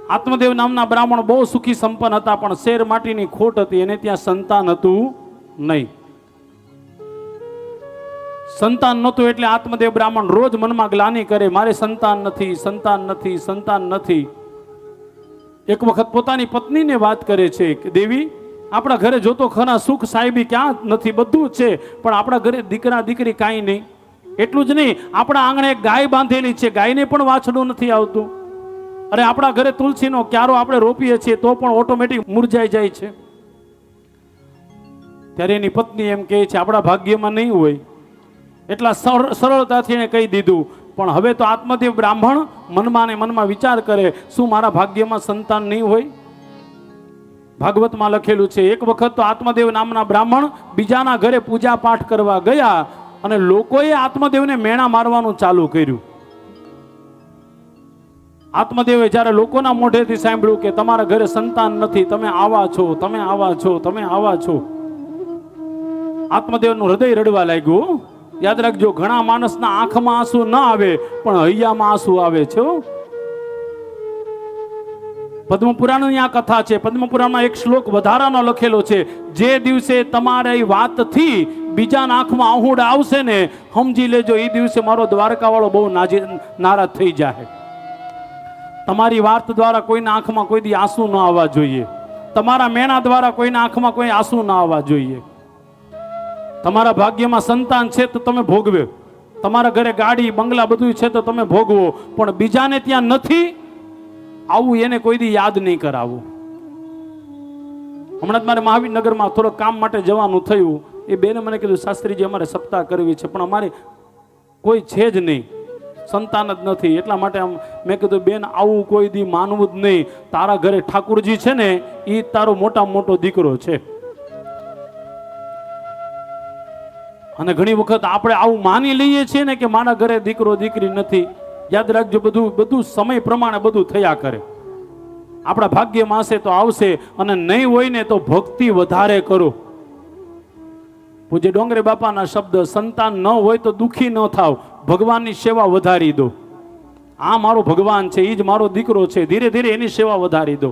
આત્મદેવ નામના બ્રાહ્મણ બહુ સુખી સંપન્ન હતા, પણ શેર માટીની ખોટ હતી, એને ત્યાં સંતાન હતું નહીં. સંતાન નહોતું એટલે આત્મદેવ બ્રાહ્મણ રોજ મનમાં ગ્લાનિ કરે, મારે સંતાન નથી, સંતાન નથી, સંતાન નથી. એક વખત પોતાની પત્નીને વાત કરે છે કે દેવી, આપણા ઘરે જોતો ખરા સુખ સાહેબી ક્યાં નથી, બધું છે, પણ આપણા ઘરે દીકરા દીકરી કાંઈ નહીં. એટલું જ નહીં, આપણા આંગણે એક ગાય બાંધેલી છે, ગાયને પણ વાછડું નથી આવતું. અરે આપણા ઘરે તુલસીનો ક્યારો આપણે રોપીએ છીએ તો પણ ઓટોમેટિક મુરઝાઈ જાય છે. ત્યારે એની પત્ની એમ કહે છે આપણા ભાગ્યમાં નહીં હોય. એટલા સરળતાથી એને કહી દીધું. પણ હવે તો આત્મદેવ બ્રાહ્મણ મનમાં ને મનમાં વિચાર કરે, શું મારા ભાગ્યમાં સંતાન નહીં હોય? ભાગવતમાં લખેલું છે, એક વખત તો આત્મદેવ નામના બ્રાહ્મણ બીજાના ઘરે પૂજા પાઠ કરવા ગયા અને લોકોએ આત્મદેવને મેણા મારવાનું ચાલુ કર્યું. આત્મદેવે જ્યારે લોકોના મોઢેથી સાંભળ્યું કે તમારા ઘરે સંતાન નથી, તમે આવા છો, તમે આવા છો, તમે આવા છો, આત્મદેવનું હૃદય રડવા લાગ્યું. યાદ રાખજો, ઘણા માણસના આંખમાં આંસુ ન આવે પણ હૈયામાં આંસુ આવે છે. પદ્મપુરાણની આ કથા છે. પદ્મપુરાણમાં એક શ્લોક વધારાનો લખેલો છે, જે દિવસે તમારી વાતથી બીજાના આંખમાં આહુડા આવશે ને, સમજી લેજો એ દિવસે મારો દ્વારકા વાળો બહુ નારાજ થઈ જાય. તમારી વાત દ્વારા કોઈના આંખમાં કોઈ દી આંસુ ન આવવા જોઈએ. તમારા મેણા દ્વારા કોઈના આંખમાં કોઈ આંસુ ન આવવા જોઈએ. તમારા ભાગ્યમાં સંતાન છે તો તમે ભોગવે, તમારા ઘરે ગાડી બંગલા બધું છે તો તમે ભોગવો, પણ બીજાને ત્યાં નથી આવું એને કોઈ દી યાદ નહીં કરાવવું. હમણાં જ મારે મહાવીરનગરમાં થોડું કામ માટે જવાનું થયું. એ બેને મને કીધું શાસ્ત્રીજી અમારે સપ્તાહ કરવી છે, પણ અમારે કોઈ છે જ નહીં, સંતાન જ નથી. એટલા માટે મેં કીધું બેન આવું કોઈ દી માનવું જ નહીં. તારા ઘરે ઠાકુરજી છે ને એ તારો મોટા મોટો દીકરો છે. અને ઘણી વખત આપણે આવું માની લઈએ છીએ ને કે મારા ઘરે દીકરો દીકરી નથી. યાદ રાખજો, બધું સમય પ્રમાણે બધું થયા કરે. આપણા ભાગ્યમાં હશે તો આવશે, અને નહીં હોય ને તો ભક્તિ વધારે કરો. પૂજ્ય ડોંગરે બાપાના શબ્દ, સંતાન ન હોય તો દુખી ન થાવ, ભગવાનની સેવા વધારી દો. આ મારો ભગવાન છે, એ જ મારો દીકરો છે, ધીરે ધીરે એની સેવા વધારી દો.